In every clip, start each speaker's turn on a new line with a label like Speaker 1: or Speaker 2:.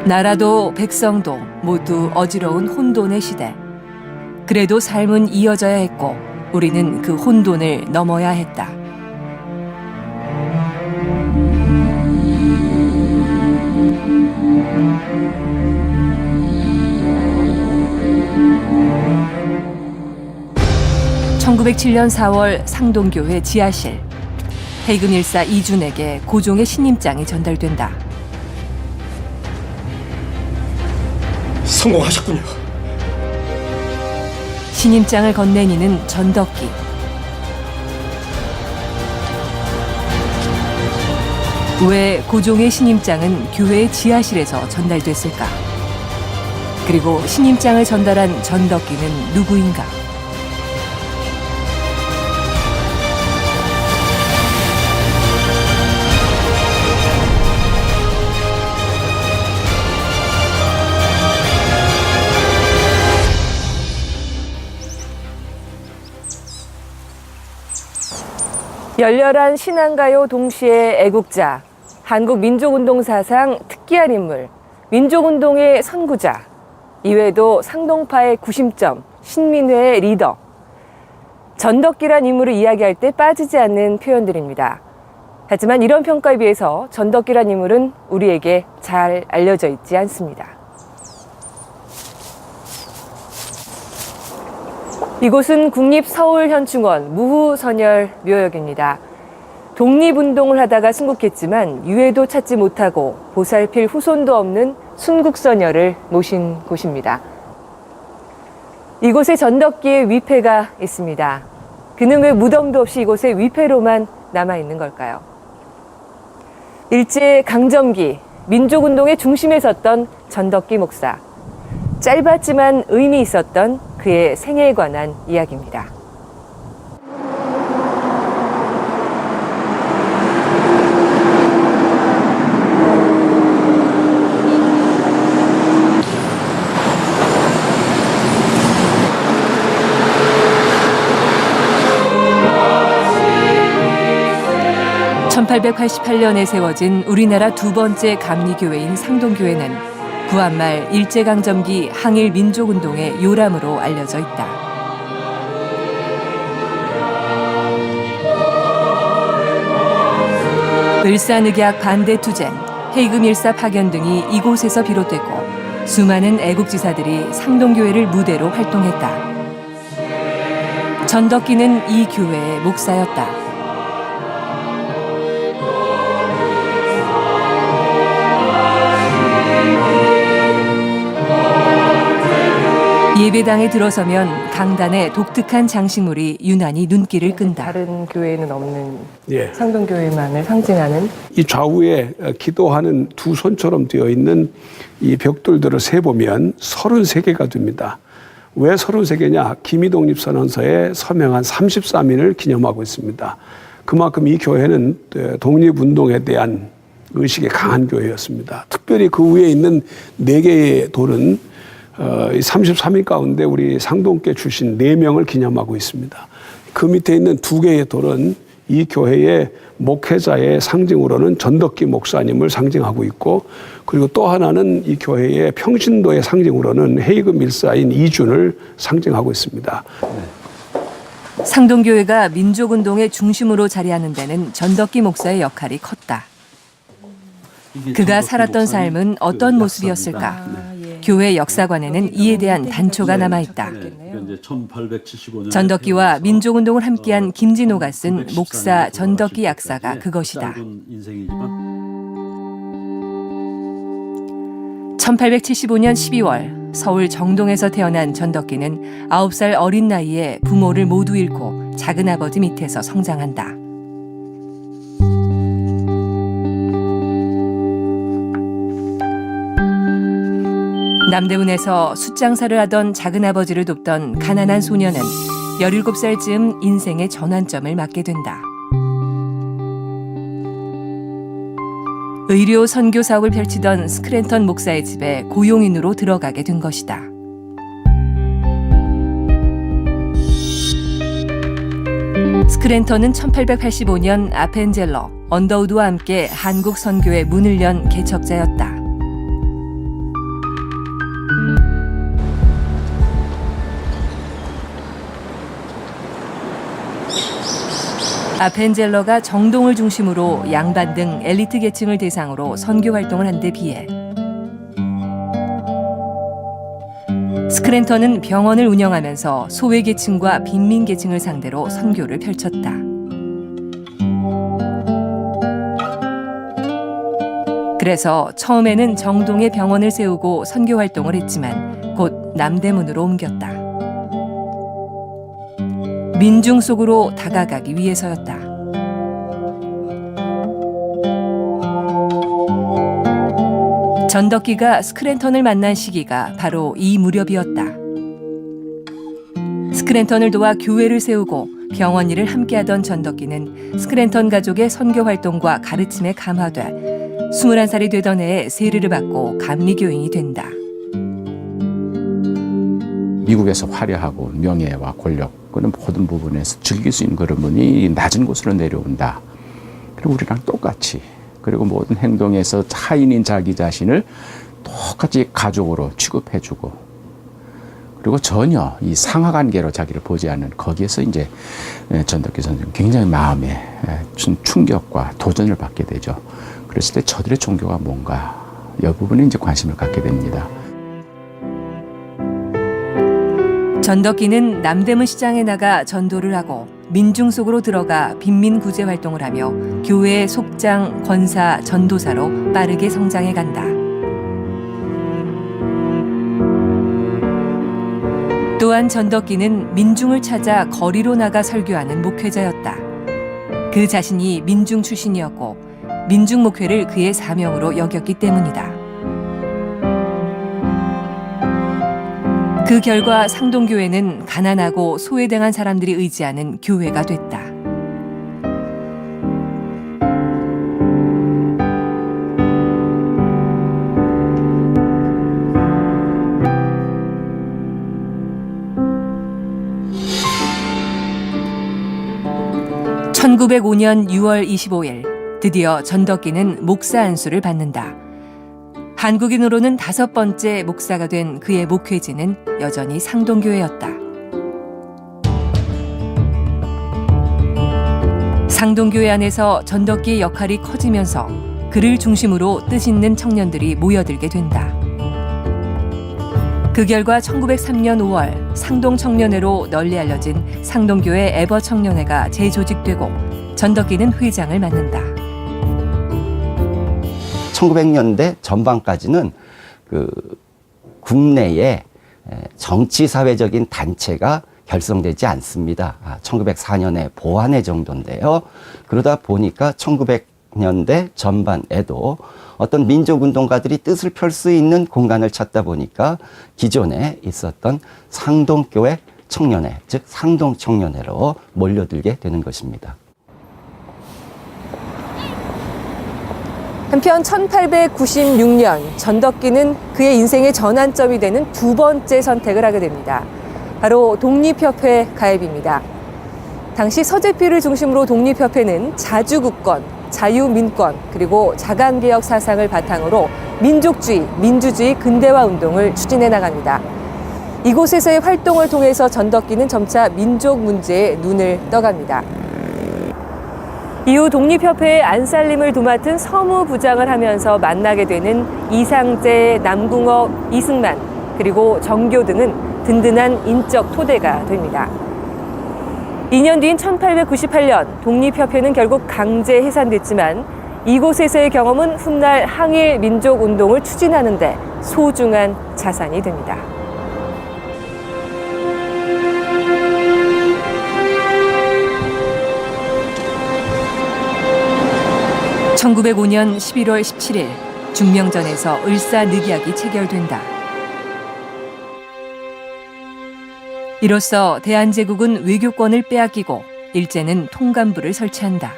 Speaker 1: 나라도 백성도 모두 어지러운 혼돈의 시대. 그래도 삶은 이어져야 했고 우리는 그 혼돈을 넘어야 했다. (1907년 4월) 상동교회 지하실. 해금 일사 이준에게 고종의 신임장이 전달된다.
Speaker 2: 성공하셨군요.
Speaker 1: 신임장을 건넨 이는 전덕기. 왜 고종의 신임장은 교회의 지하실에서 전달됐을까? 그리고 신임장을 전달한 전덕기는 누구인가? 열렬한 신앙가요 동시에 애국자, 한국 민족운동 사상 특기한 인물, 민족운동의 선구자, 이외에도 상동파의 구심점, 신민회의 리더. 전덕기란 인물을 이야기할 때 빠지지 않는 표현들입니다. 하지만 이런 평가에 비해서 전덕기란 인물은 우리에게 잘 알려져 있지 않습니다. 이곳은 국립서울현충원 무후선열 묘역입니다. 독립운동을 하다가 순국했지만 유해도 찾지 못하고 보살필 후손도 없는 순국선열을 모신 곳입니다. 이곳에 전덕기의 위패가 있습니다. 그는 왜 무덤도 없이 이곳에 위패로만 남아있는 걸까요? 일제강점기 민족운동의 중심에 섰던 전덕기 목사. 짧았지만 의미 있었던 그의 생애에 관한 이야기입니다. (1888년에) 세워진 우리나라 두 번째 감리교회인 상동교회는 구한말 일제강점기 항일 민족운동의 요람으로 알려져 있다. 을사늑약 반대투쟁, 해금 일사 파견 등이 이곳에서 비롯됐고 수많은 애국지사들이 상동교회를 무대로 활동했다. 전덕기는 이 교회의 목사였다. 예배당에 들어서면 강단의 독특한 장식물이 유난히 눈길을 끈다. 다른 교회에는 없는 상동교회만을 상징하는
Speaker 3: 이 좌우에 기도하는 두 손처럼 되어 있는 이 벽돌들을 세보면 33개가 됩니다. 왜 33개냐? 기미독립선언서에 서명한 33인을 기념하고 있습니다. 그만큼 이 교회는 독립운동에 대한 의식이 강한 교회였습니다. 특별히 그 위에 있는 4개의 돌은 33인 가운데 우리 상동계 출신 4명을 기념하고 있습니다. 그 밑에 있는 2개의 돌은 이 교회의 목회자의 상징으로는 전덕기 목사님을 상징하고 있고, 그리고 또 하나는 이 교회의 평신도의 상징으로는 해금 일사인 이준을 상징하고 있습니다.
Speaker 1: 상동교회가 민족운동의 중심으로 자리하는 데는 전덕기 목사의 역할이 컸다. 그가 살았던 삶은 어떤 모습이었을까? 교회 역사관에는 이에 대한 단초가 남아있다. 전덕기와 민족운동을 함께한 김진호가 쓴 목사 전덕기 약사가 그것이다. 1875년 12월 서울 정동에서 태어난 전덕기는 9살 어린 나이에 부모를 모두 잃고 작은아버지 밑에서 성장한다. 남대문에서 숯장사를 하던 작은아버지를 돕던 가난한 소년은 17살쯤 인생의 전환점을 맞게 된다. 의료 선교 사업을 펼치던 스크랜턴 목사의 집에 고용인으로 들어가게 된 것이다. 스크랜턴은 1885년 아펜젤러, 언더우드와 함께 한국 선교의 문을 연 개척자였다. 아펜젤러가 정동을 중심으로 양반 등 엘리트 계층을 대상으로 선교 활동을 한 데 비해 스크랜턴은 병원을 운영하면서 소외계층과 빈민계층을 상대로 선교를 펼쳤다. 그래서 처음에는 정동에 병원을 세우고 선교 활동을 했지만 곧 남대문으로 옮겼다. 민중 속으로 다가가기 위해서였다. 전덕기가 스크랜턴을 만난 시기가 바로 이 무렵이었다. 스크랜턴을 도와 교회를 세우고 병원 일을 함께하던 전덕기는 스크랜턴 가족의 선교 활동과 가르침에 감화돼 21살이 되던 해에 세례를 받고 감리교인이 된다.
Speaker 2: 미국에서 화려하고 명예와 권력 그런 모든 부분에서 즐길 수 있는 그런 분이 낮은 곳으로 내려온다. 그리고 우리랑 똑같이 그리고 모든 행동에서 하인인 자기 자신을 똑같이 가족으로 취급해주고 그리고 전혀 이 상하관계로 자기를 보지 않는 거기에서 이제 전덕기 선생님 굉장히 마음에 충격과 도전을 받게 되죠. 그랬을 때 저들의 종교가 뭔가 이 부분에 이제 관심을 갖게 됩니다.
Speaker 1: 전덕기는 남대문 시장에 나가 전도를 하고 민중 속으로 들어가 빈민 구제 활동을 하며 교회의 속장, 권사, 전도사로 빠르게 성장해 간다. 또한 전덕기는 민중을 찾아 거리로 나가 설교하는 목회자였다. 그 자신이 민중 출신이었고 민중 목회를 그의 사명으로 여겼기 때문이다. 그 결과 상동교회는 가난하고 소외당한 사람들이 의지하는 교회가 됐다. (1905년 6월 25일) 드디어 전덕기는 목사 안수를 받는다. 한국인으로는 5번째 목사가 된 그의 목회지는 여전히 상동교회였다. 상동교회 안에서 전덕기의 역할이 커지면서 그를 중심으로 뜻있는 청년들이 모여들게 된다. 그 결과 1903년 5월 상동청년회로 널리 알려진 상동교회 애버청년회가 재조직되고 전덕기는 회장을 맡는다.
Speaker 4: 1900년대 전반까지는 국내에 정치사회적인 단체가 결성되지 않습니다. 1904년에 보안회 정도인데요. 그러다 보니까 1900년대 전반에도 어떤 민족운동가들이 뜻을 펼 수 있는 공간을 찾다 보니까 기존에 있었던 상동교회 청년회, 즉 상동청년회로 몰려들게 되는 것입니다.
Speaker 1: 한편 1896년 전덕기는 그의 인생의 전환점이 되는 두 번째 선택을 하게 됩니다. 바로 독립협회 가입입니다. 당시 서재필을 중심으로 독립협회는 자주국권, 자유민권, 그리고 자강개혁 사상을 바탕으로 민족주의, 민주주의 근대화 운동을 추진해 나갑니다. 이곳에서의 활동을 통해서 전덕기는 점차 민족 문제에 눈을 떠갑니다. 이후 독립협회의 안살림을 도맡은 서무부장을 하면서 만나게 되는 이상재, 남궁업, 이승만, 그리고 정교 등은 든든한 인적 토대가 됩니다. 2년 뒤인 1898년 독립협회는 결국 강제 해산됐지만 이곳에서의 경험은 훗날 항일 민족운동을 추진하는 데 소중한 자산이 됩니다. 1905년 11월 17일 중명전에서 을사늑약이 체결된다. 이로써 대한제국은 외교권을 빼앗기고 일제는 통감부를 설치한다.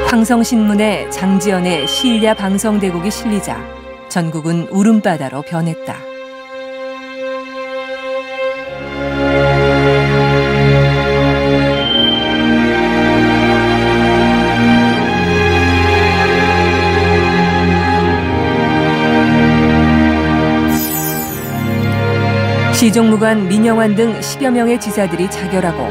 Speaker 1: 황성신문에 장지연의 시일야 방성대국이 실리자 전국은 울음바다로 변했다. 시종무관, 민영환 등 10여 명의 지사들이 자결하고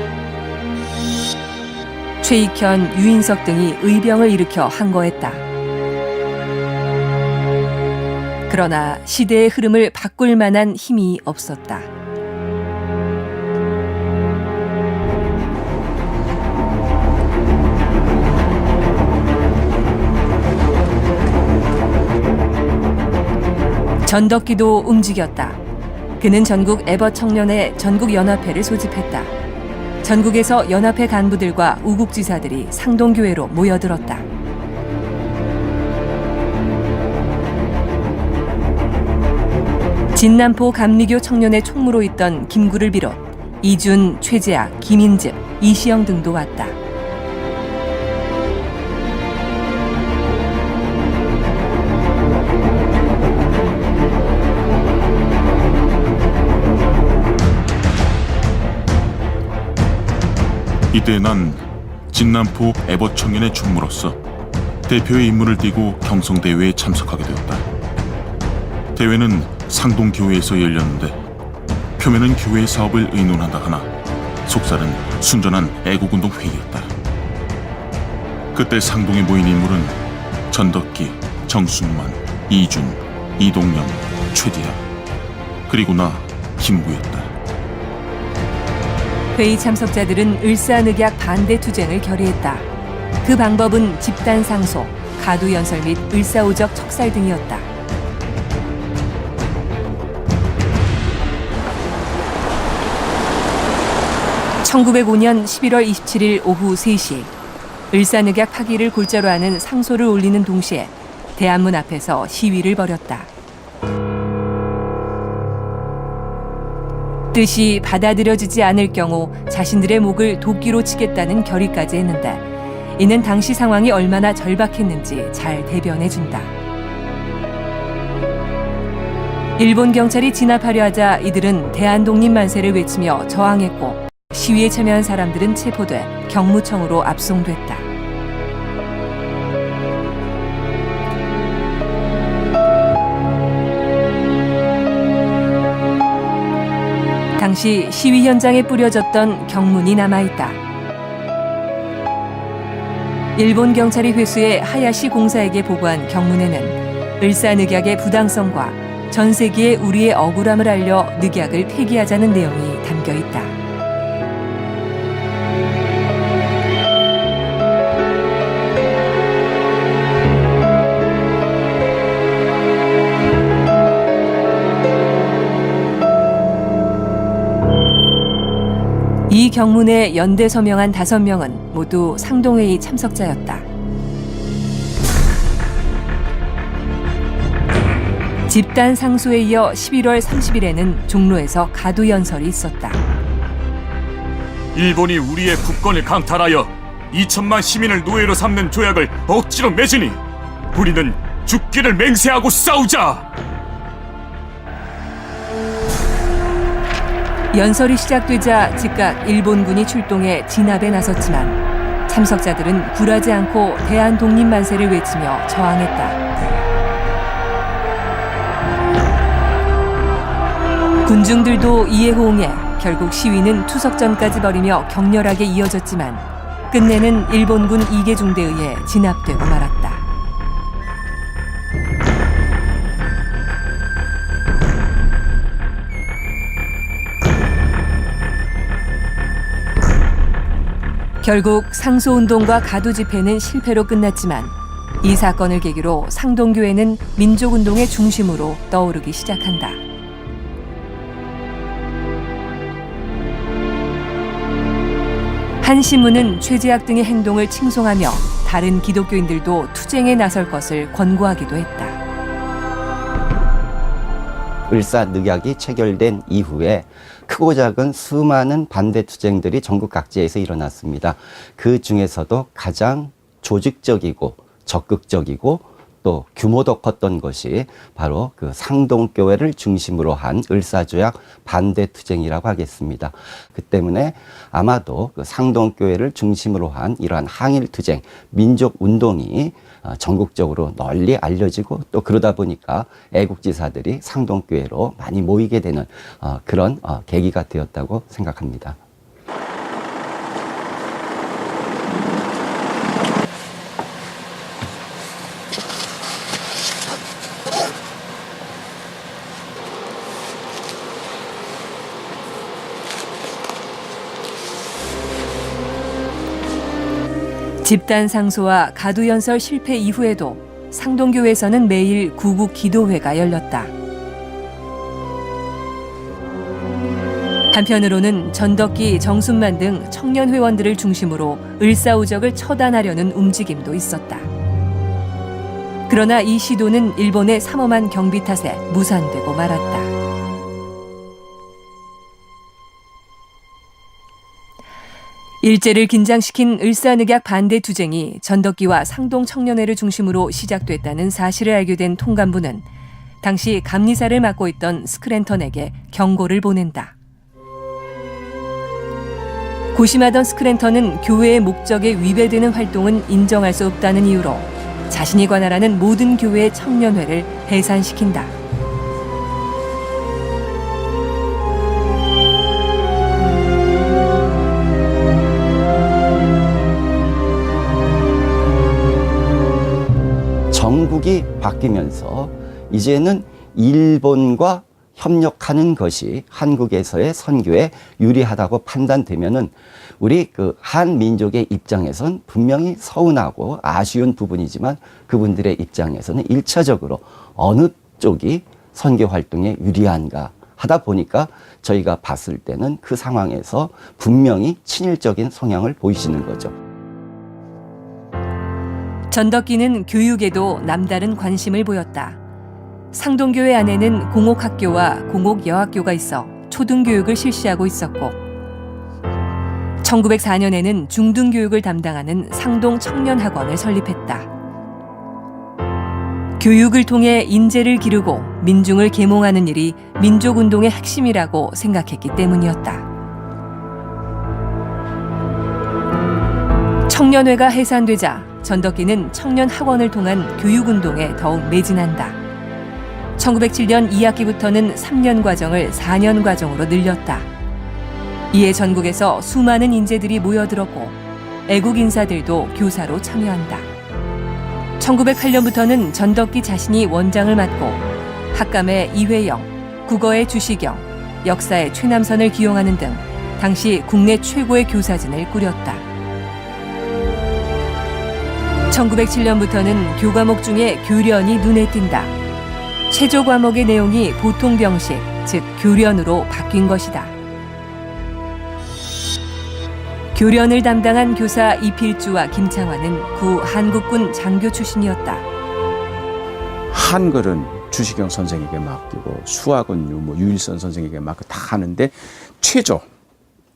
Speaker 1: 최익현, 유인석 등이 의병을 일으켜 항거했다. 그러나 시대의 흐름을 바꿀 만한 힘이 없었다. 전덕기도 움직였다. 그는 전국 애벗 청년회 전국연합회를 소집했다. 전국에서 연합회 간부들과 우국지사들이 상동교회로 모여들었다. 진남포 감리교 청년회 총무로 있던 김구를 비롯 이준, 최재학, 김인즙, 이시영 등도 왔다.
Speaker 5: 이때 난 진남포 애벗 청년의 총무로서 대표의 임무를 띠고 경성대회에 참석하게 되었다. 대회는 상동교회에서 열렸는데 표면은 교회 사업을 의논한다 하나 속살은 순전한 애국운동 회의였다. 그때 상동에 모인 인물은 전덕기, 정순만, 이준, 이동영, 최대학 그리고 나 김구였다.
Speaker 1: 회의 참석자들은 을사늑약 반대 투쟁을 결의했다. 그 방법은 집단 상소, 가두 연설 및 을사오적 척살 등이었다. (1905년 11월 27일) 오후 3시 을사늑약 파기를 골자로 하는 상소를 올리는 동시에 대안문 앞에서 시위를 벌였다. 뜻이 받아들여지지 않을 경우 자신들의 목을 도끼로 치겠다는 결의까지 했는데 이는 당시 상황이 얼마나 절박했는지 잘 대변해준다. 일본 경찰이 진압하려 하자 이들은 대한독립 만세를 외치며 저항했고 시위에 참여한 사람들은 체포돼 경무청으로 압송됐다. 당시 시위 현장에 뿌려졌던 경문이 남아있다. 일본 경찰이 회수해 하야시 공사에게 보고한 경문에는 을사늑약의 부당성과 전 세계에 우리의 억울함을 알려 늑약을 폐기하자는 내용이 담겨있다. 이 경문에 연대 서명한 5명은 모두 상동회의 참석자였다. 집단 상소에 이어 11월 30일에는 종로에서 가두 연설이 있었다.
Speaker 6: 일본이 우리의 국권을 강탈하여 2천만 시민을 노예로 삼는 조약을 억지로 맺으니 우리는 죽기를 맹세하고 싸우자!
Speaker 1: 연설이 시작되자 즉각 일본군이 출동해 진압에 나섰지만 참석자들은 굴하지 않고 대한독립만세를 외치며 저항했다. 군중들도 이에 호응해 결국 시위는 투석전까지 벌이며 격렬하게 이어졌지만 끝내는 일본군 2개 중대에 의해 진압되고 말았다. 결국 상소운동과 가두 집회는 실패로 끝났지만 이 사건을 계기로 상동교회는 민족운동의 중심으로 떠오르기 시작한다. 한 신문은 최재학 등의 행동을 칭송하며 다른 기독교인들도 투쟁에 나설 것을 권고하기도 했다.
Speaker 4: 을사늑약이 체결된 이후에 크고 작은 수많은 반대 투쟁들이 전국 각지에서 일어났습니다. 그 중에서도 가장 조직적이고 적극적이고 또 규모도 컸던 것이 바로 그 상동교회를 중심으로 한 을사조약 반대 투쟁이라고 하겠습니다. 그 때문에 아마도 그 상동교회를 중심으로 한 이러한 항일 투쟁, 민족 운동이 전국적으로 널리 알려지고 또 그러다 보니까 애국지사들이 상동교회로 많이 모이게 되는 그런 계기가 되었다고 생각합니다.
Speaker 1: 집단 상소와 가두연설 실패 이후에도 상동교회에서는 매일 구국 기도회가 열렸다. 한편으로는 전덕기, 정순만 등 청년 회원들을 중심으로 을사오적을 처단하려는 움직임도 있었다. 그러나 이 시도는 일본의 삼엄한 경비 탓에 무산되고 말았다. 일제를 긴장시킨 을사늑약 반대 투쟁이 전덕기와 상동 청년회를 중심으로 시작됐다는 사실을 알게 된 통감부는 당시 감리사를 맡고 있던 스크랜턴에게 경고를 보낸다. 고심하던 스크랜턴은 교회의 목적에 위배되는 활동은 인정할 수 없다는 이유로 자신이 관할하는 모든 교회의 청년회를 해산시킨다.
Speaker 4: 정국이 바뀌면서 이제는 일본과 협력하는 것이 한국에서의 선교에 유리하다고 판단되면은 우리 그 한민족의 입장에선 분명히 서운하고 아쉬운 부분이지만 그분들의 입장에서는 일차적으로 어느 쪽이 선교 활동에 유리한가 하다 보니까 저희가 봤을 때는 그 상황에서 분명히 친일적인 성향을 보이시는 거죠.
Speaker 1: 전덕기는 교육에도 남다른 관심을 보였다. 상동교회 안에는 공옥학교와 공옥여학교가 있어 초등교육을 실시하고 있었고 1904년에는 중등교육을 담당하는 상동 청년학원을 설립했다. 교육을 통해 인재를 기르고 민중을 계몽하는 일이 민족운동의 핵심이라고 생각했기 때문이었다. 청년회가 해산되자 전덕기는 청년학원을 통한 교육운동에 더욱 매진한다. 1907년 2학기부터는 3년 과정을 4년 과정으로 늘렸다. 이에 전국에서 수많은 인재들이 모여들었고 애국 인사들도 교사로 참여한다. 1908년부터는 전덕기 자신이 원장을 맡고 학감의 이회영, 국어의 주시경, 역사의 최남선을 기용하는 등 당시 국내 최고의 교사진을 꾸렸다. 1907년부터는 교과목 중에 교련이 눈에 띈다. 체조 과목의 내용이 보통 병식, 즉 교련으로 바뀐 것이다. 교련을 담당한 교사 이필주와 김창환은 구 한국군 장교 출신이었다.
Speaker 2: 한글은 주시경 선생에게 맡기고 수학은 유일선 선생에게 맡고 다 하는데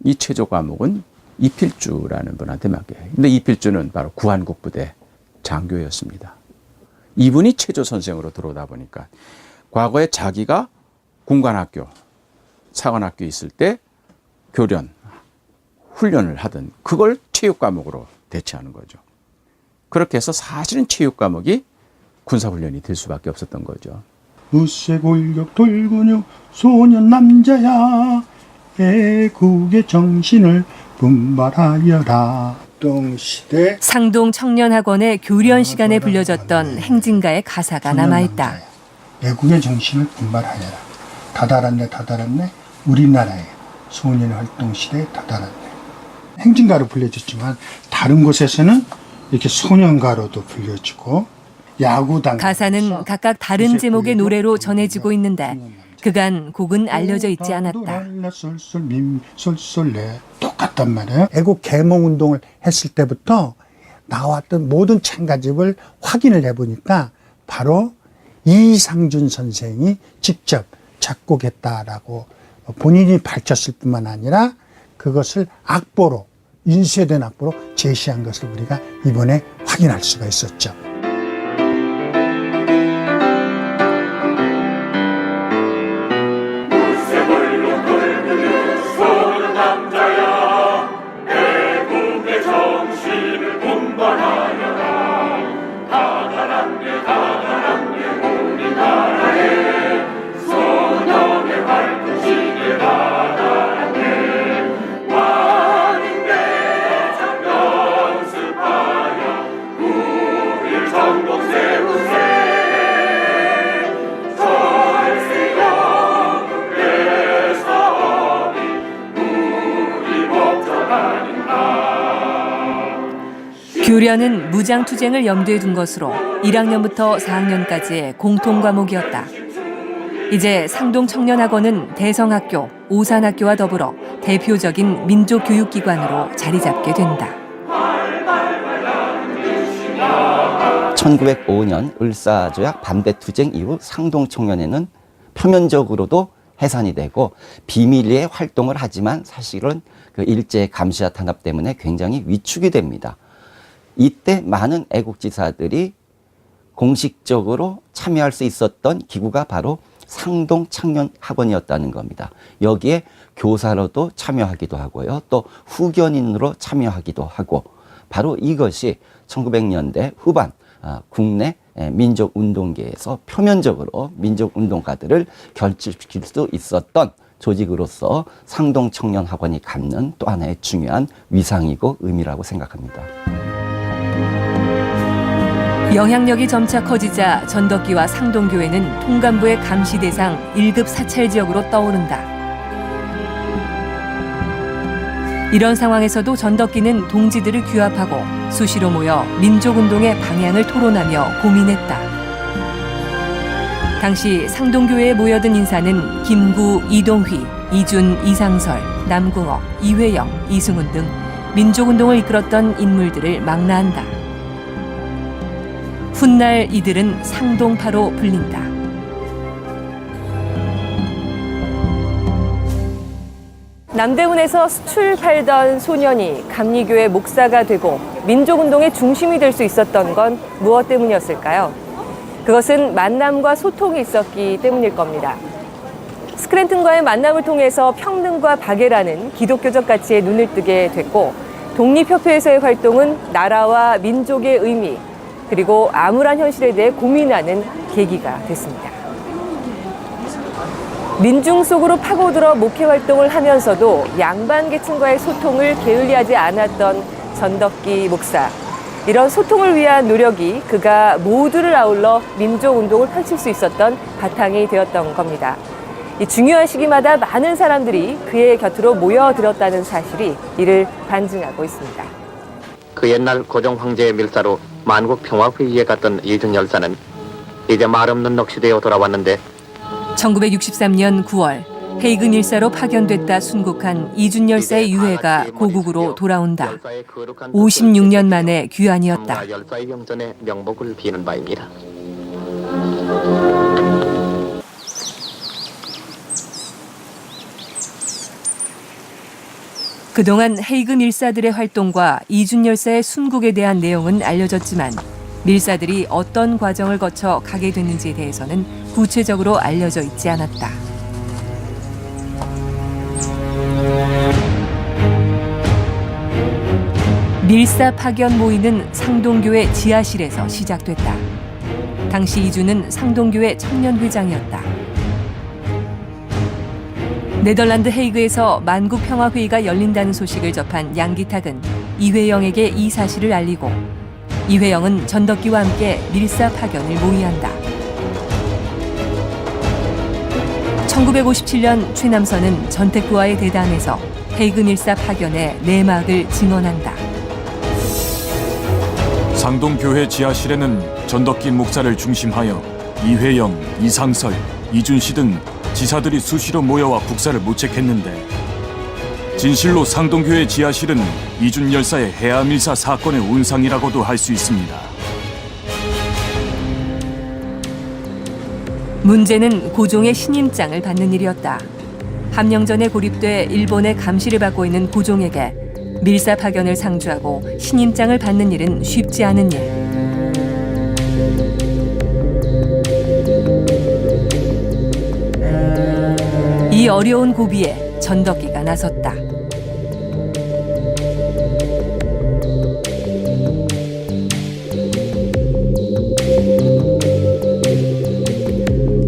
Speaker 2: 이 체조 과목은 이필주라는 분한테 맡겨요. 근데 이필주는 바로 구한국부대 장교였습니다. 이분이 체조 선생으로 들어오다 보니까 과거에 자기가 군관학교, 사관학교에 있을 때 교련, 훈련을 하던 그걸 체육 과목으로 대체하는 거죠. 그렇게 해서 사실은 체육 과목이 군사훈련이 될 수밖에 없었던 거죠.
Speaker 7: 무쇠골격 돌근육 소년 남자야 애국의 정신을 분발하여라. 동시대
Speaker 1: 상동 청년학원의 교련 시간에 불려졌던 행진가의 가사가 남아있다.
Speaker 7: 애국의 정신을 분발하여라. 다다랐네 우리나라의 소년 활동 시대에 다다랐네. 행진가로 불려졌지만 다른 곳에서는 이렇게 소년가로도 불려지고 야구당
Speaker 1: 가사는 각각 다른 제목의 노래로 전해지고 있는데 그간 곡은 알려져 있지 않았다.
Speaker 7: 솔솔래 똑같단 말이에요. 애국 계몽 운동을 했을 때부터 나왔던 모든 창가집을 확인을 해보니까 바로 이상준 선생이 직접 작곡했다라고 본인이 밝혔을 뿐만 아니라 그것을 악보로 인쇄된 악보로 제시한 것을 우리가 이번에 확인할 수가 있었죠.
Speaker 1: 교련은 무장투쟁을 염두에 둔 것으로 1학년부터 4학년까지의 공통 과목이었다. 이제 상동청년학원은 대성학교, 오산학교와 더불어 대표적인 민족교육기관으로 자리 잡게 된다.
Speaker 4: 1905년 을사조약 반대투쟁 이후 상동청년회는 표면적으로도 해산이 되고 비밀리에 활동을 하지만 사실은 그 일제 감시와 탄압 때문에 굉장히 위축이 됩니다. 이때 많은 애국지사들이 공식적으로 참여할 수 있었던 기구가 바로 상동청년학원이었다는 겁니다. 여기에 교사로도 참여하기도 하고요. 또 후견인으로 참여하기도 하고 바로 이것이 1900년대 후반 국내 민족운동계에서 표면적으로 민족운동가들을 결집시킬 수 있었던 조직으로서 상동청년학원이 갖는 또 하나의 중요한 위상이고 의미라고 생각합니다.
Speaker 1: 영향력이 점차 커지자 전덕기와 상동교회는 통감부의 감시 대상 1급 사찰 지역으로 떠오른다. 이런 상황에서도 전덕기는 동지들을 규합하고 수시로 모여 민족운동의 방향을 토론하며 고민했다. 당시 상동교회에 모여든 인사는 김구, 이동휘, 이준, 이상설, 남궁옥, 이회영, 이승훈 등 민족운동을 이끌었던 인물들을 망라한다. 훗날 이들은 상동파로 불린다. 남대문에서 수출 팔던 소년이 감리교회 목사가 되고 민족운동의 중심이 될 수 있었던 건 무엇 때문이었을까요? 그것은 만남과 소통이 있었기 때문일 겁니다. 스크랜튼과의 만남을 통해서 평등과 박애라는 기독교적 가치에 눈을 뜨게 됐고, 독립협회에서의 활동은 나라와 민족의 의미, 그리고 암울한 현실에 대해 고민하는 계기가 됐습니다. 민중 속으로 파고들어 목회 활동을 하면서도 양반 계층과의 소통을 게을리하지 않았던 전덕기 목사. 이런 소통을 위한 노력이 그가 모두를 아울러 민족운동을 펼칠 수 있었던 바탕이 되었던 겁니다. 이 중요한 시기마다 많은 사람들이 그의 곁으로 모여들었다는 사실이 이를 반증하고 있습니다.
Speaker 8: 그 옛날 고종 황제의 밀사로 만국 평화회의에 갔던 이준 열사는 이제 말 없는 넋시대에 돌아왔는데
Speaker 1: 1963년 9월 헤이그 일사로 파견됐다 순국한 이준 열사의 유해가 고국으로 돌아온다. 56년 만에 귀환이었다.
Speaker 8: 열사의 명전에 명복을 비는 바입니다.
Speaker 1: 그동안 헤이그 밀사들의 활동과 이준 열사의 순국에 대한 내용은 알려졌지만 밀사들이 어떤 과정을 거쳐 가게 됐는지에 대해서는 구체적으로 알려져 있지 않았다. 밀사 파견 모임은 상동교회 지하실에서 시작됐다. 당시 이준은 상동교회 청년회장이었다. 네덜란드 헤이그에서 만국평화회의가 열린다는 소식을 접한 양기탁은 이회영에게 이 사실을 알리고 이회영은 전덕기와 함께 밀사 파견을 모의한다. 1957년 최남선은 전택부와의 대담에서 헤이그 밀사 파견의 내막을 증언한다.
Speaker 6: 상동교회 지하실에는 전덕기 목사를 중심하여 이회영, 이상설, 이준씨 등 지사들이 수시로 모여와 국사를 모책했는데 진실로 상동교회 지하실은 이준 열사의 해암일사 사건의 온상이라고도 할 수 있습니다.
Speaker 1: 문제는 고종의 신임장을 받는 일이었다. 함령전에 고립돼 일본의 감시를 받고 있는 고종에게 밀사 파견을 상주하고 신임장을 받는 일은 쉽지 않은 일. 이 어려운 고비에 전덕기가 나섰다.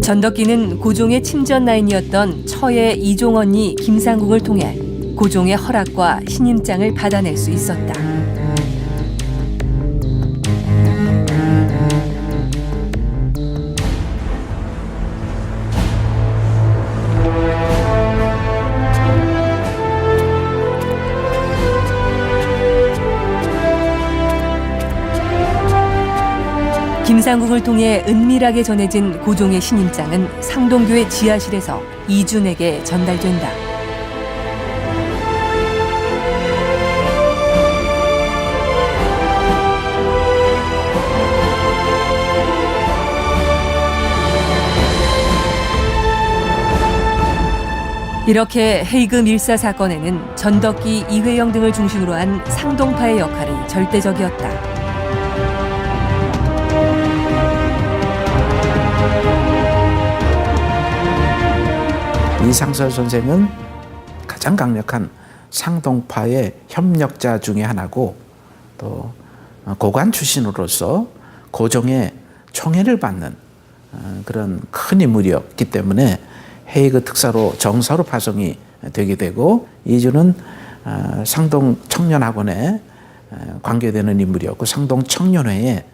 Speaker 1: 전덕기는 고종의 친전 라인이었던 처의 이종 언니 김상궁을 통해 고종의 허락과 신임장을 받아낼 수 있었다. 김상국을 통해 은밀하게 전해진 고종의 신임장은 상동교회 지하실에서 이준에게 전달된다. 이렇게 헤이그 밀사 사건에는 전덕기, 이회영 등을 중심으로 한 상동파의 역할이 절대적이었다.
Speaker 9: 이상설 선생은 가장 강력한 상동파의 협력자 중에 하나고 또 고관 출신으로서 고종의 총애를 받는 그런 큰 인물이었기 때문에 헤이그 특사로 정사로 파송이 되게 되고 이주는 상동 청년학원에 관계되는 인물이었고 상동 청년회의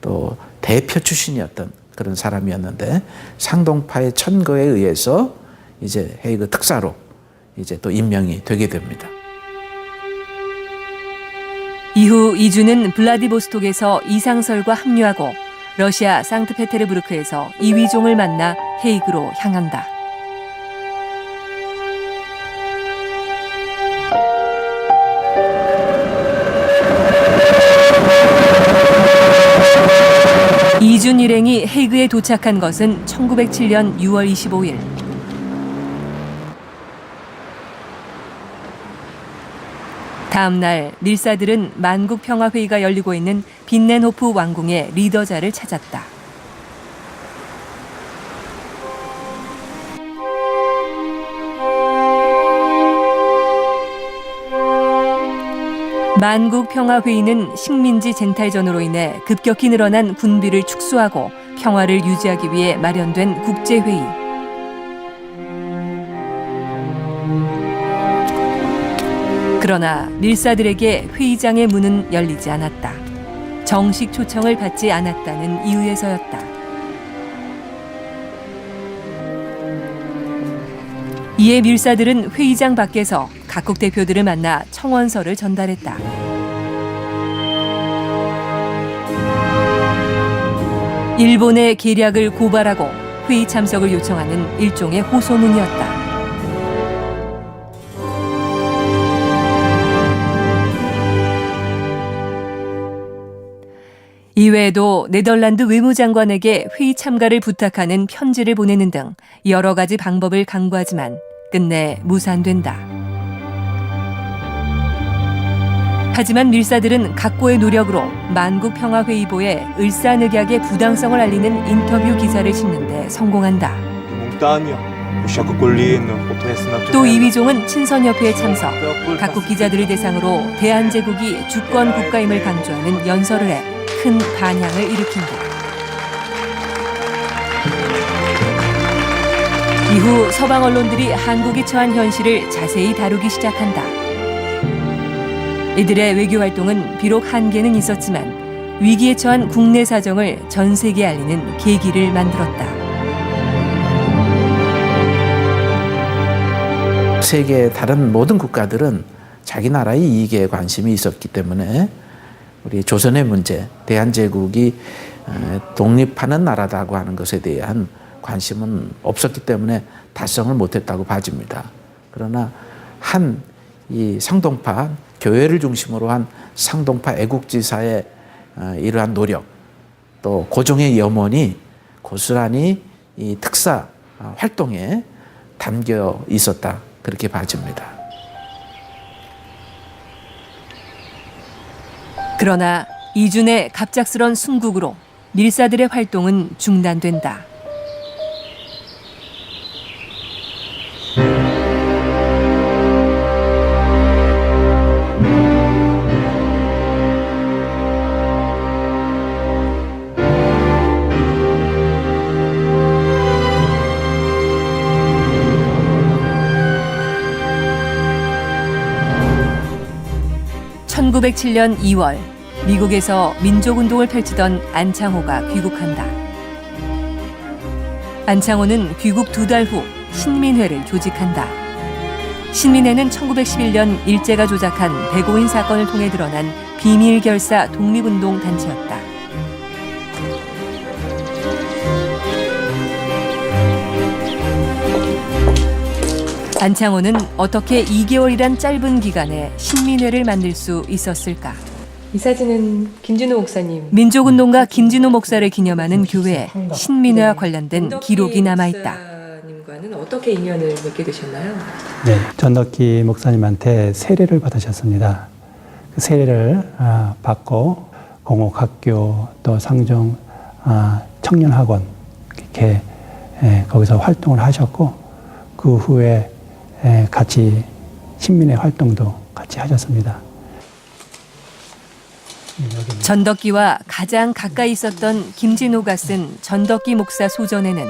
Speaker 9: 또 대표 출신이었던 그런 사람이었는데 상동파의 천거에 의해서 이제 헤이그 특사로 이제 또 임명이 되게 됩니다.
Speaker 1: 이후 이주는 블라디보스톡에서 이상설과 합류하고 러시아 상트페테르부르크에서 이휘종을 만나 헤이그로 향한다. 이준 일행이 헤이그에 도착한 것은 1907년 6월 25일. 다음 날 밀사들은 만국평화회의가 열리고 있는 빈넨호프 왕궁의 리더자를 찾았다. 만국평화회의는 식민지 쟁탈전으로 인해 급격히 늘어난 군비를 축소하고 평화를 유지하기 위해 마련된 국제회의. 그러나 밀사들에게 회의장의 문은 열리지 않았다. 정식 초청을 받지 않았다는 이유에서였다. 이에 밀사들은 회의장 밖에서 각국 대표들을 만나 청원서를 전달했다. 일본의 계략을 고발하고 회의 참석을 요청하는 일종의 호소문이었다. 이외에도 네덜란드 외무장관에게 회의 참가를 부탁하는 편지를 보내는 등 여러 가지 방법을 강구하지만 끝내 무산된다. 하지만 밀사들은 각고의 노력으로 만국평화회의보에 을사늑약의 부당성을 알리는 인터뷰 기사를 싣는 데 성공한다. 또 이휘종은 친선협회에 참석, 각국 기자들을 대상으로 대한제국이 주권 국가임을 강조하는 연설을 해 큰 반향을 일으킨다. 이후 서방 언론들이 한국이 처한 현실을 자세히 다루기 시작한다. 이들의 외교 활동은 비록 한계는 있었지만 위기에 처한 국내 사정을 전 세계에 알리는 계기를 만들었다.
Speaker 9: 세계의 다른 모든 국가들은 자기 나라의 이익에 관심이 있었기 때문에 우리 조선의 문제, 대한제국이 독립하는 나라다고 하는 것에 대한 관심은 없었기 때문에 달성을 못했다고 봐집니다. 그러나 이 상동파, 교회를 중심으로 한 상동파 애국지사의 이러한 노력, 또 고종의 염원이 고스란히 이 특사 활동에 담겨 있었다, 그렇게 봐집니다.
Speaker 1: 그러나 이준의 갑작스런 순국으로 밀사들의 활동은 중단된다. (1907년 2월) 미국에서 민족운동을 펼치던 안창호가 귀국한다. 안창호는 귀국 2달 후 신민회를 조직한다. 신민회는 1911년 일제가 조작한 백오인 사건을 통해 드러난 비밀결사 독립운동 단체였다. 안창호는 어떻게 2개월이란 짧은 기간에 신민회를 만들 수 있었을까? 이 사진은 김진호 목사님. 민족운동가 김진호 목사를 기념하는 교회에 신민회와 관련된 기록이 남아있다. 목사님과는 어떻게 인연을 맺게 되셨나요?
Speaker 10: 네, 전덕기 목사님한테 세례를 받으셨습니다. 그 세례를 받고 공옥학교 또 상종 청년학원 이렇게 거기서 활동을 하셨고 그 후에 같이 신민회 활동도 같이 하셨습니다.
Speaker 1: 전덕기와 가장 가까이 있었던 김진호가 쓴 전덕기 목사 소전에는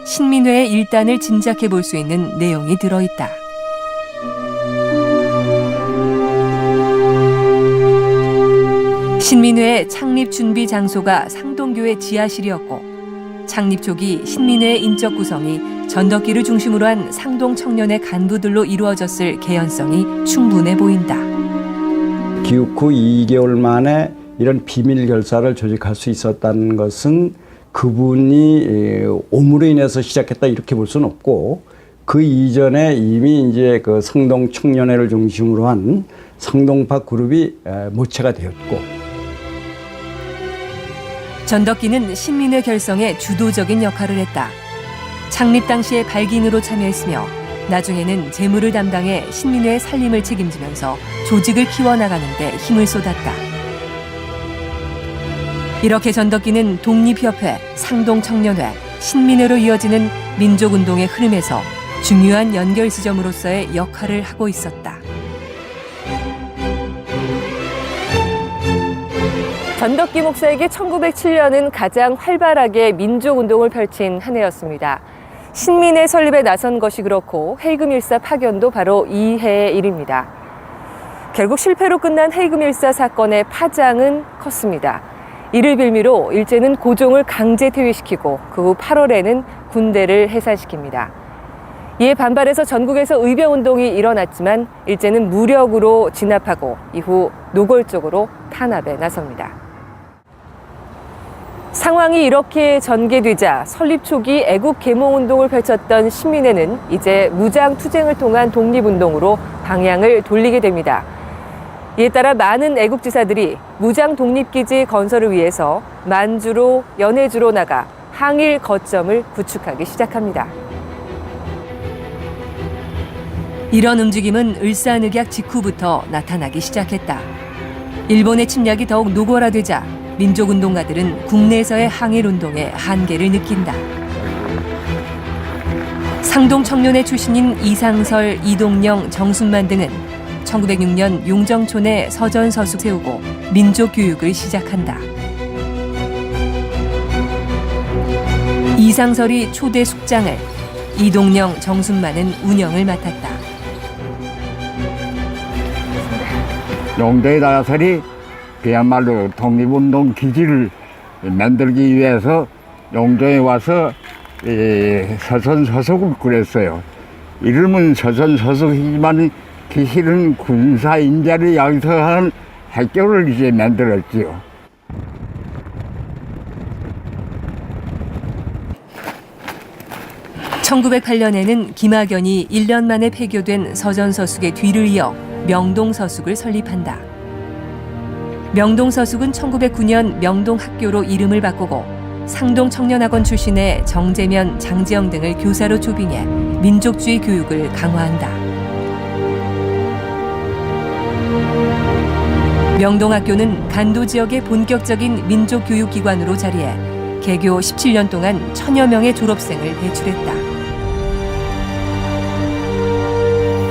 Speaker 1: 신민회의 일단을 짐작해 볼 수 있는 내용이 들어있다. 신민회의 창립 준비 장소가 상동교회 지하실이었고 창립 초기 신민회의 인적 구성이 전덕기를 중심으로 한 상동 청년의 간부들로 이루어졌을 개연성이 충분해 보인다.
Speaker 11: 기욱 후 2개월 만에 이런 비밀 결사를 조직할 수 있었다는 것은 그분이 오므로 인해서 시작했다 이렇게 볼 수는 없고 그 이전에 이미 이제 그 상동 청년회를 중심으로 한 상동파 그룹이 모체가 되었고
Speaker 1: 전덕기는 신민회 결성에 주도적인 역할을 했다. 창립 당시의 발기인으로 참여했으며 나중에는 재무를 담당해 신민회의 살림을 책임지면서 조직을 키워나가는 데 힘을 쏟았다. 이렇게 전덕기는 독립협회, 상동청년회, 신민회로 이어지는 민족운동의 흐름에서 중요한 연결 지점으로서의 역할을 하고 있었다. 전덕기 목사에게 1907년은 가장 활발하게 민족운동을 펼친 한 해였습니다. 신민회 설립에 나선 것이 그렇고 헤이금 일사 파견도 바로 이 해의 일입니다. 결국 실패로 끝난 헤이금 일사 사건의 파장은 컸습니다. 이를 빌미로 일제는 고종을 강제 퇴위시키고 그 후 8월에는 군대를 해산시킵니다. 이에 반발해서 전국에서 의병운동이 일어났지만 일제는 무력으로 진압하고 이후 노골적으로 탄압에 나섭니다. 상황이 이렇게 전개되자 설립 초기 애국 계몽운동을 펼쳤던 신민회는 이제 무장투쟁을 통한 독립운동으로 방향을 돌리게 됩니다. 이에 따라 많은 애국지사들이 무장 독립기지 건설을 위해서 만주로 연해주로 나가 항일 거점을 구축하기 시작합니다. 이런 움직임은 을사늑약 직후부터 나타나기 시작했다. 일본의 침략이 더욱 노골화되자 민족운동가들은 국내에서의 항일운동의 한계를 느낀다. 상동청년회 출신인 이상설, 이동영, 정순만 등은 1906년 용정촌에 서전서숙 세우고 민족교육을 시작한다. 이상설이 초대 숙장을, 이동영, 정순만은 운영을 맡았다.
Speaker 12: 용도의 다설이 그야말로 독립운동 기지를 만들기 위해서 용도에 와서 서선서속을 꾸렸어요. 이름은 서선서속이지만 기실은 군사인자를 양성하는 학교를 이제 만들었지요.
Speaker 1: (1908년에는) 김학연이 1년 만에 폐교된 서전서숙의 뒤를 이어 명동서숙을 설립한다. 명동서숙은 1909년 명동학교로 이름을 바꾸고 상동청년학원 출신의 정재면, 장지영 등을 교사로 초빙해 민족주의 교육을 강화한다. 명동학교는 간도 지역의 본격적인 민족교육기관으로 자리해 개교 17년 동안 1000여 명의 졸업생을 배출했다.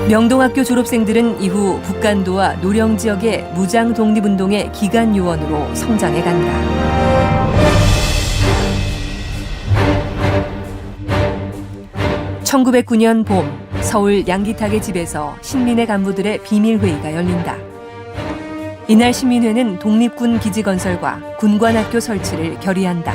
Speaker 1: 명동학교 졸업생들은 이후 북간도와 노령 지역의 무장 독립운동의 기간 요원으로 성장해 간다. (1909년) 봄 서울 양기탁의 집에서 신민회 간부들의 비밀회의가 열린다. 이날 신민회는 독립군 기지 건설과 군관학교 설치를 결의한다.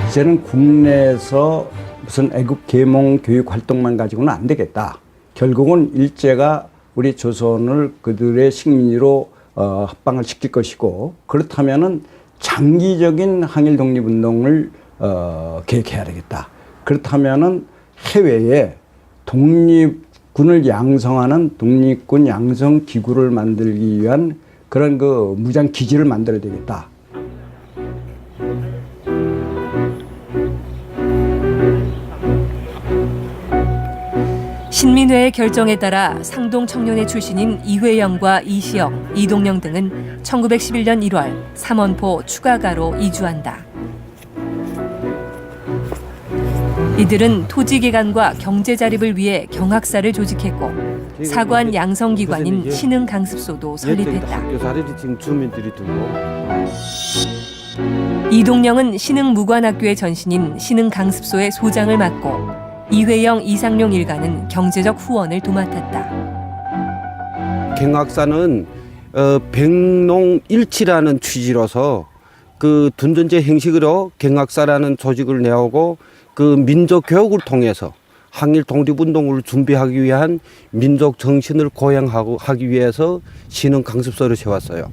Speaker 11: 이제는 국내에서 무슨 애국 계몽 교육 활동만 가지고는 안 되겠다. 결국은 일제가 우리 조선을 그들의 식민지로 합방을 시킬 것이고 그렇다면은 장기적인 항일 독립운동을 계획해야 되겠다. 그렇다면은 해외에 독립군을 양성하는 독립군 양성 기구를 만들기 위한 그런 그 무장 기지를 만들어야 되겠다.
Speaker 1: 신민회의 결정에 따라 상동 청년회 출신인 이회영과 이시영, 이동영 등은 1911년 1월 삼원포 추가가로 이주한다. 이들은 토지개간과 경제자립을 위해 경학사를 조직했고 사관 양성기관인 신흥강습소도 설립했다. 이동영은 신흥무관학교의 전신인 신흥강습소의 소장을 맡고 이회영, 이상룡 일가는 경제적 후원을 도맡았다.
Speaker 13: 경학사는 백농일치라는 취지로서 그 둔전제 형식으로 경학사라는 조직을 내오고 그 민족 교육을 통해서 항일 독립운동을 준비하기 위한 민족 정신을 고양하기 위해서 신흥 강습소를 세웠어요.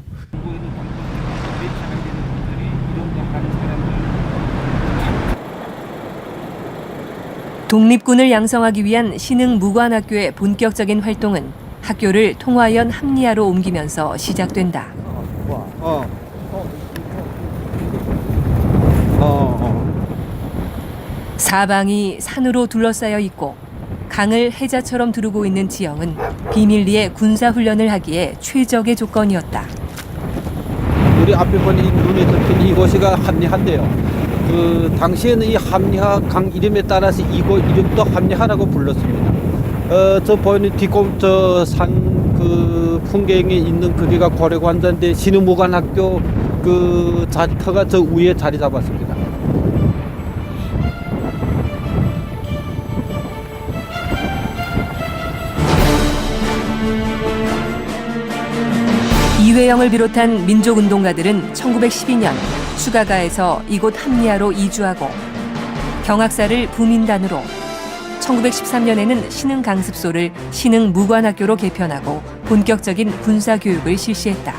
Speaker 1: 독립군을 양성하기 위한 신흥무관학교의 본격적인 활동은 학교를 통화연 합리화로 옮기면서 시작된다. 사방이 산으로 둘러싸여 있고 강을 해자처럼 두르고 있는 지형은 비밀리에 군사훈련을 하기에 최적의 조건이었다.
Speaker 14: 우리 앞에 보니 눈에 들킨 이곳이가 합리한데요. 그 당시에는 이 합리하 강 이름에 따라서 이곳 이름도 합리하라고 불렀습니다. 저 보이는 뒷골 저산 그 풍경에 있는 거기가 고려관자인데 신흥무관학교 그 터가 저 위에 자리 잡았습니다.
Speaker 1: 이회영을 비롯한 민족운동가들은 1912년 추가가에서 이곳 합리화로 이주하고 경학사를 부민단으로 1913년에는 신흥강습소를 신흥무관학교로 개편하고 본격적인 군사교육을 실시했다.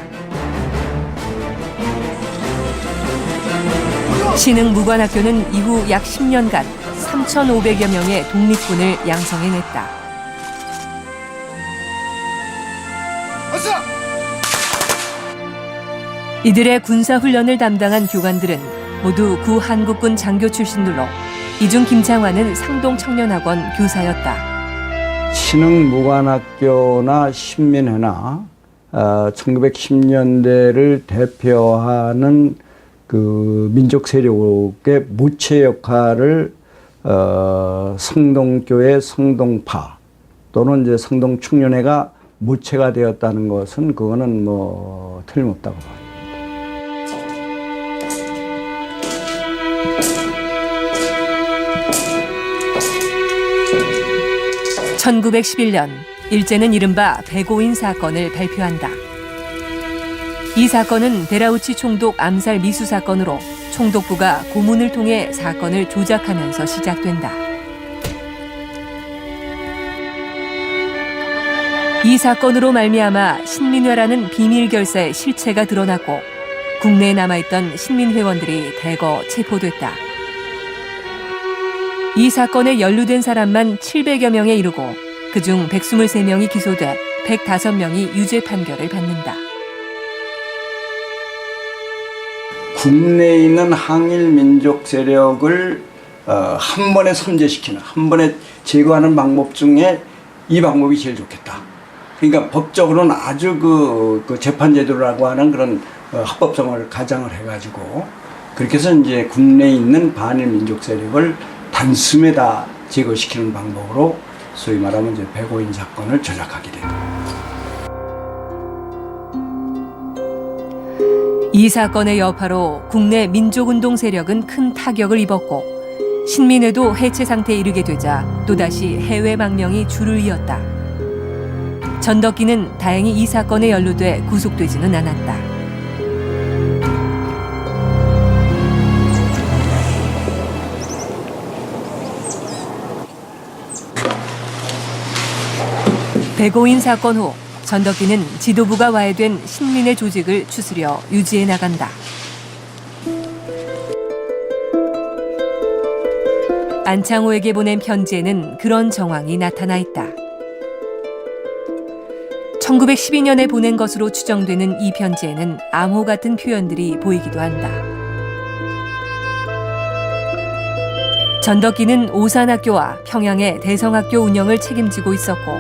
Speaker 1: 신흥무관학교는 이후 약 10년간 3,500여 명의 독립군을 양성해냈다. 이들의 군사훈련을 담당한 교관들은 모두 구한국군 장교 출신들로 이중 김창환은 상동청년학원 교사였다.
Speaker 11: 신흥무관학교나 신민회나 1910년대를 대표하는 그 민족 세력의 모체 역할을 성동교회 성동파 또는 이제 성동충년회가 모체가 되었다는 것은 그거는 뭐 틀림없다고 봐요.
Speaker 1: 1911년 일제는 이른바 백오인 사건을 발표한다. 이 사건은 데라우치 총독 암살 미수 사건으로 총독부가 고문을 통해 사건을 조작하면서 시작된다. 이 사건으로 말미암아 신민회라는 비밀 결사의 실체가 드러났고 국내에 남아있던 신민회원들이 대거 체포됐다. 이 사건에 연루된 사람만 700여 명에 이르고 그중 123명이 기소돼 105명이 유죄 판결을 받는다.
Speaker 11: 국내에 있는 항일 민족 세력을 한 번에 섬제시키는, 한 번에 제거하는 방법 중에 이 방법이 제일 좋겠다. 그러니까 법적으로는 아주 그 재판제도라고 하는 그런 합법성을 가장을 해가지고 그렇게 해서 이제 국내에 있는 반일 민족 세력을 단숨에 다 제거시키는 방법으로 소위 말하면 이제 백오인 사건을 조작하게 된다.
Speaker 1: 이 사건의 여파로 국내 민족운동 세력은 큰 타격을 입었고 신민회도 해체 상태에 이르게 되자 또다시 해외 망명이 줄을 이었다. 전덕기는 다행히 이 사건에 연루돼 구속되지는 않았다. 백오인 사건 후 전덕기는 지도부가 와해된 신민회 조직을 추스려 유지해 나간다. 안창호에게 보낸 편지에는 그런 정황이 나타나 있다. 1912년에 보낸 것으로 추정되는 이 편지에는 암호 같은 표현들이 보이기도 한다. 전덕기는 오산학교와 평양의 대성학교 운영을 책임지고 있었고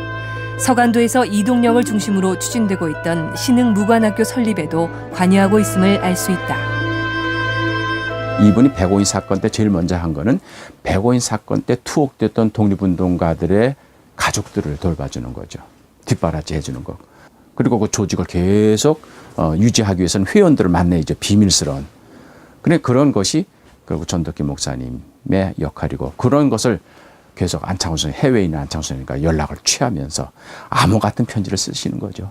Speaker 1: 서간도에서 이동령을 중심으로 추진되고 있던 신흥무관학교 설립에도 관여하고 있음을 알 수 있다.
Speaker 2: 이분이 백오인 사건 때 제일 먼저 한 거는 백오인 사건 때 투옥됐던 독립운동가들의 가족들을 돌봐주는 거죠. 뒷바라지 해주는 거. 그리고 그 조직을 계속 유지하기 위해서는 회원들을 만나야죠. 비밀스러운. 그래 그런 것이 결국 전덕기 목사님의 역할이고 그런 것을 계속 안창호 선생, 해외에 있는 안창호 선생님과 연락을 취하면서 암호 같은 편지를 쓰시는 거죠.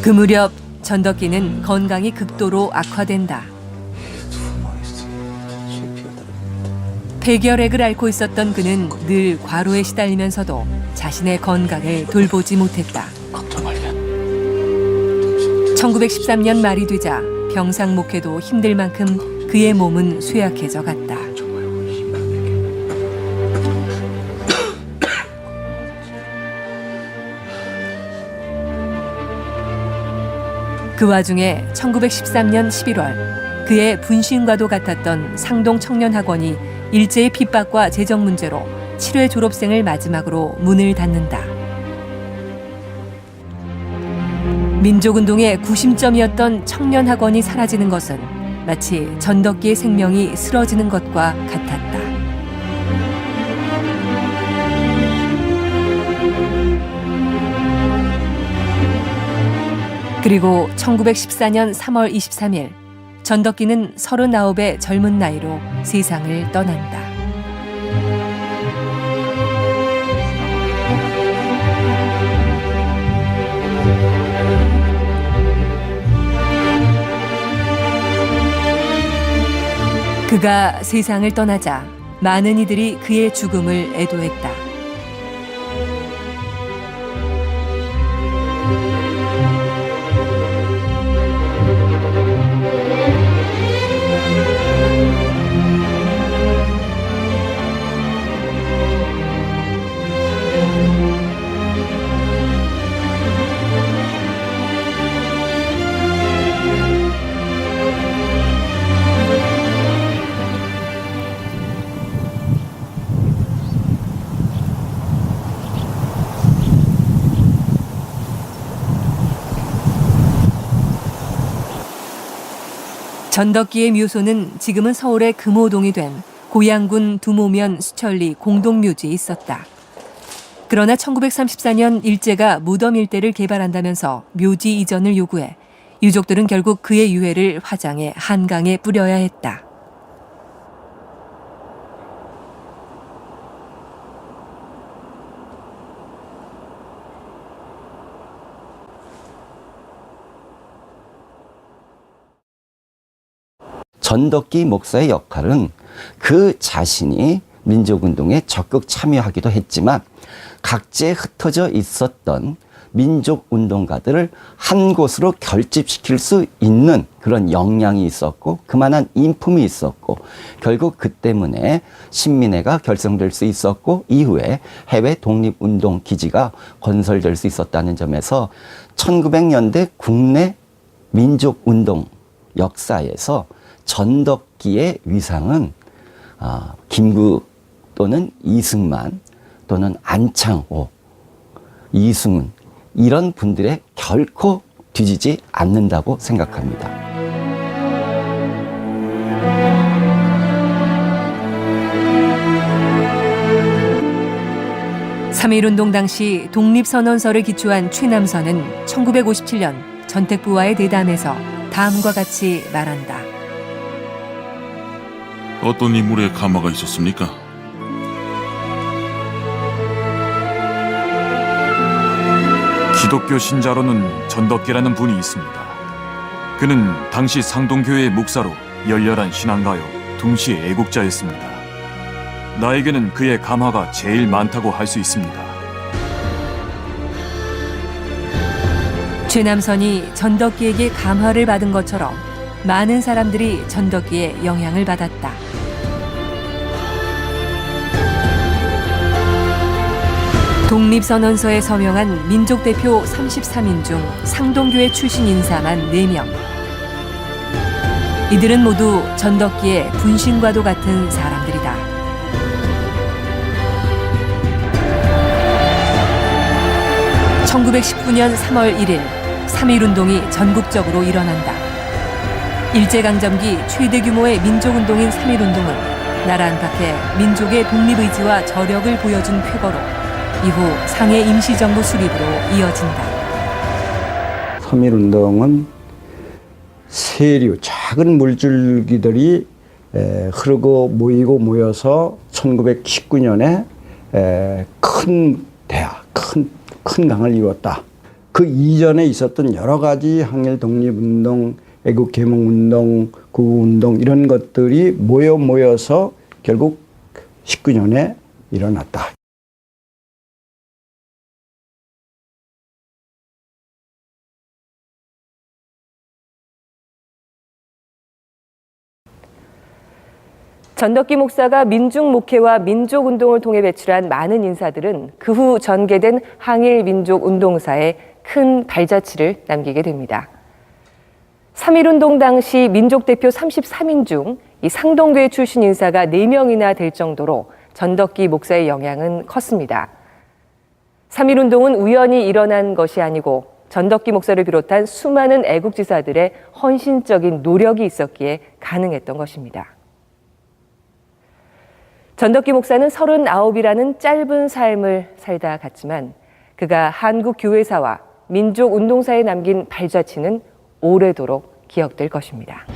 Speaker 1: 그 무렵 전덕기는 건강이 극도로 악화된다. 폐결핵을 앓고 있었던 그는 늘 과로에 시달리면서도 자신의 건강을 돌보지 못했다. 1913년 말이 되자 병상 목회도 힘들 만큼 그의 몸은 쇠약해져 갔다. 그 와중에 1913년 11월 그의 분신과도 같았던 상동 청년학원이 일제의 핍박과 재정 문제로 7회 졸업생을 마지막으로 문을 닫는다. 민족운동의 구심점이었던 청년학원이 사라지는 것은 마치 전덕기의 생명이 쓰러지는 것과 같았다. 그리고 1914년 3월 23일 전덕기는 39의 젊은 나이로 세상을 떠난다. 그가 세상을 떠나자 많은 이들이 그의 죽음을 애도했다. 전덕기의 묘소는 지금은 서울의 금호동이 된 고양군 두모면 수천리 공동묘지에 있었다. 그러나 1934년 일제가 무덤 일대를 개발한다면서 묘지 이전을 요구해 유족들은 결국 그의 유해를 화장해 한강에 뿌려야 했다.
Speaker 4: 전덕기 목사의 역할은 그 자신이 민족운동에 적극 참여하기도 했지만 각지에 흩어져 있었던 민족운동가들을 한 곳으로 결집시킬 수 있는 그런 역량이 있었고 그만한 인품이 있었고 결국 그 때문에 신민회가 결성될 수 있었고 이후에 해외 독립운동 기지가 건설될 수 있었다는 점에서 1900년대 국내 민족운동 역사에서 전덕기의 위상은 김구 또는 이승만 또는 안창호, 이승훈 이런 분들의 결코 뒤지지 않는다고 생각합니다.
Speaker 1: 3.1운동 당시 독립선언서를 기초한 최남선은 1957년 전택부와의 대담에서 다음과 같이 말한다.
Speaker 5: 어떤 인물의 가마가 있었습니까?
Speaker 6: 기독교 신자로는 전덕기라는 분이 있습니다. 그는 당시 상동교회의 목사로 열렬한 신앙가요 동시에 애국자였습니다. 나에게는 그의 감화가 제일 많다고 할 수 있습니다.
Speaker 1: 최남선이 전덕기에게 감화를 받은 것처럼 많은 사람들이 전덕기의 영향을 받았다. 독립선언서에 서명한 민족대표 33인 중 상동교회 출신 인사만 4명. 이들은 모두 전덕기의 분신과도 같은 사람들이다. (1919년 3월 1일) 3.1운동이 전국적으로 일어난다. 일제강점기 최대 규모의 민족운동인 3.1운동은 나라 안팎에 민족의 독립의지와 저력을 보여준 쾌거로 이후 상해 임시정부 수립으로 이어진다.
Speaker 11: 3.1운동은 세류, 작은 물줄기들이 흐르고 모여서 1919년에 큰 대화, 큰 강을 이뤘다. 그 이전에 있었던 여러 가지 항일 독립운동, 애국 개몽운동, 구구운동 이런 것들이 모여서 결국 19년에 일어났다.
Speaker 1: 전덕기 목사가 민중 목회와 민족운동을 통해 배출한 많은 인사들은 그 후 전개된 항일 민족운동사에 큰 발자취를 남기게 됩니다. 3.1운동 당시 민족대표 33인 중 이 상동교회 출신 인사가 4명이나 될 정도로 전덕기 목사의 영향은 컸습니다. 3.1운동은 우연히 일어난 것이 아니고 전덕기 목사를 비롯한 수많은 애국지사들의 헌신적인 노력이 있었기에 가능했던 것입니다. 전덕기 목사는 39이라는 짧은 삶을 살다 갔지만 그가 한국 교회사와 민족운동사에 남긴 발자취는 오래도록 기억될 것입니다.